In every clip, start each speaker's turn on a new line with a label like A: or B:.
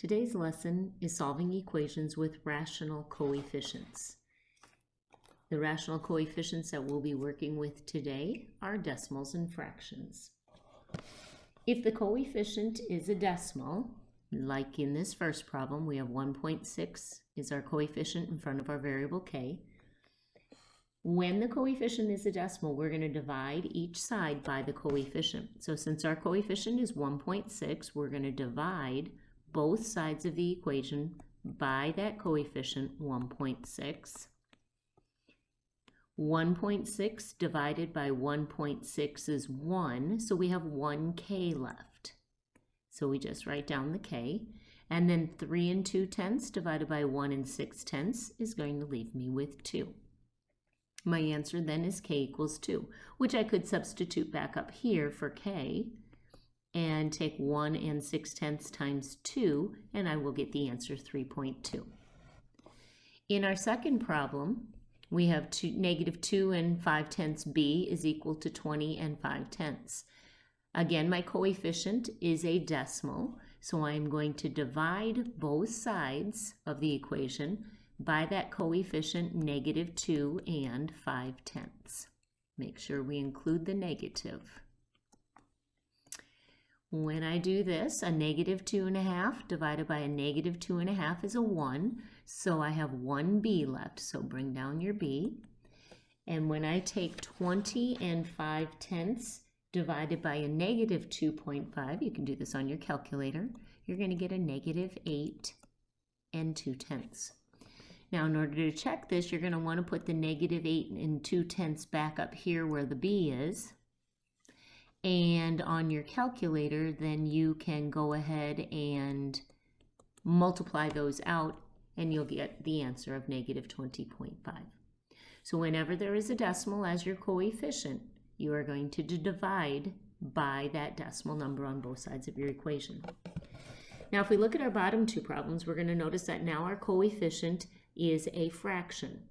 A: Today's lesson is solving equations with rational coefficients. The rational coefficients that we'll be working with today are decimals and fractions. If the coefficient is a decimal, like in this first problem, we have 1.6 is our coefficient in front of our variable k. When the coefficient is a decimal, we're going to divide each side by the coefficient. So since our coefficient is 1.6, we're going to divide both sides of the equation by that coefficient 1.6. 1.6 divided by 1.6 is 1, so we have 1k left. So we just write down the k, and then 3 2/10 divided by 1 6/10 is going to leave me with 2. My answer then is k equals 2, which I could substitute back up here for k and take 1 6/10 times 2, and I will get the answer 3.2. In our second problem, we have negative 2 5/10 b is equal to 20 5/10. Again, my coefficient is a decimal, so I'm going to divide both sides of the equation by that coefficient negative 2 5/10. Make sure we include the negative. When I do this, a negative 2.5 divided by a negative 2.5 is a 1, so I have 1b left, so bring down your b. And when I take 20 5/10 divided by a negative 2.5, you can do this on your calculator, you're going to get a negative 8 2/10. Now, in order to check this, you're going to want to put the negative 8 2/10 back up here where the b is. And on your calculator, then you can go ahead and multiply those out, and you'll get the answer of negative 20.5. So whenever there is a decimal as your coefficient, you are going to divide by that decimal number on both sides of your equation. Now, if we look at our bottom two problems, we're going to notice that now our coefficient is a fraction.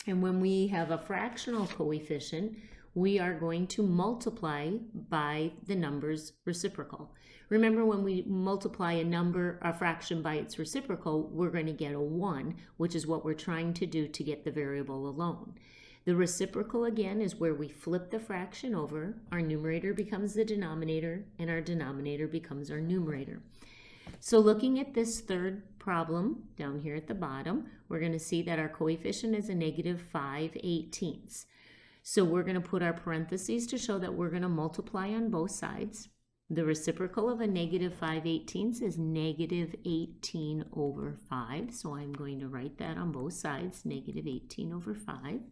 A: And when we have a fractional coefficient, we are going to multiply by the number's reciprocal. Remember, when we multiply a fraction by its reciprocal, we're going to get a 1, which is what we're trying to do to get the variable alone. The reciprocal, again, is where we flip the fraction over. Our numerator becomes the denominator, and our denominator becomes our numerator. So looking at this third problem down here at the bottom, we're going to see that our coefficient is a negative 5/18. So we're going to put our parentheses to show that we're going to multiply on both sides. The reciprocal of a negative 5/18 is negative 18 over 5. So I'm going to write that on both sides, negative 18 over 5.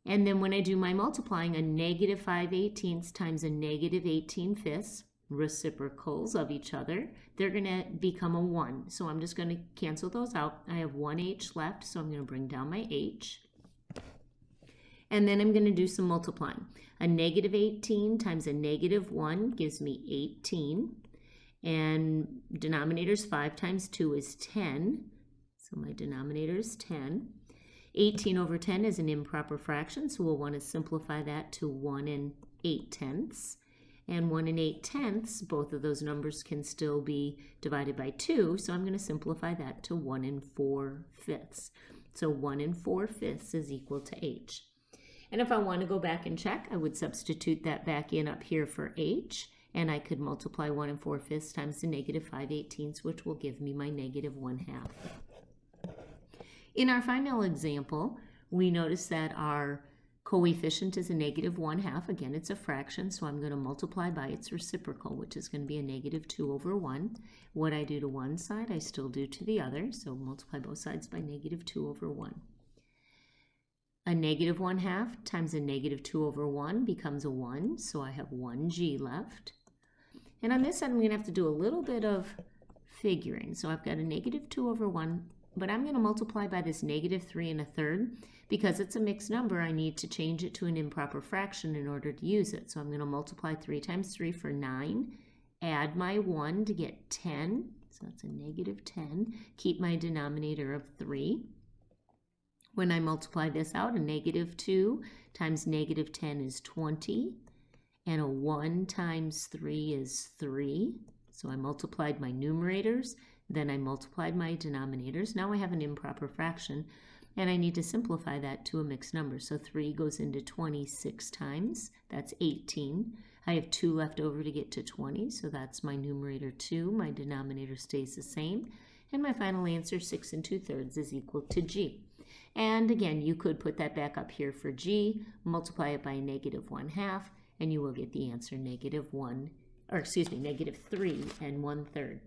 A: And then when I do my multiplying, a negative 5/18 times a negative 18/5, reciprocals of each other, they're going to become a 1. So I'm just going to cancel those out. I have 1h left, so I'm going to bring down my h. And then I'm going to do some multiplying. A negative 18 times a negative 1 gives me 18. And denominator's 5 times 2 is 10. So my denominator is 10. 18 over 10 is an improper fraction, so we'll want to simplify that to 1 8/10. And 1 8/10, both of those numbers can still be divided by 2, so I'm going to simplify that to 1 4/5. So 1 4/5 is equal to h. And if I want to go back and check, I would substitute that back in up here for h, and I could multiply 1 4/5 times the negative 5/18, which will give me my negative 1/2. In our final example, we notice that our coefficient is a negative 1/2. Again, it's a fraction, so I'm going to multiply by its reciprocal, which is going to be a negative 2 over 1. What I do to one side, I still do to the other, so multiply both sides by negative 2 over 1. A negative 1/2 times a negative 2 over 1 becomes a 1, so I have 1g left. And on this side, I'm going to have to do a little bit of figuring. So I've got a negative 2 over 1, but I'm going to multiply by this negative 3 1/3. Because it's a mixed number, I need to change it to an improper fraction in order to use it. So I'm going to multiply 3 times 3 for 9, add my 1 to get 10, so that's a negative 10, keep my denominator of 3. When I multiply this out, a negative 2 times negative 10 is 20, and a 1 times 3 is 3. So I multiplied my numerators, then I multiplied my denominators. Now I have an improper fraction, and I need to simplify that to a mixed number. So 3 goes into 26 times. That's 18. I have 2 left over to get to 20, so that's my numerator 2. My denominator stays the same. And my final answer, 6 2/3, is equal to G. And again, you could put that back up here for G, multiply it by negative 1/2, and you will get the answer negative 3 1/3.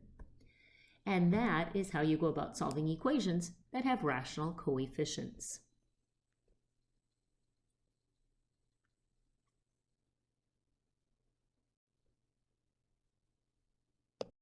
A: And that is how you go about solving equations that have rational coefficients.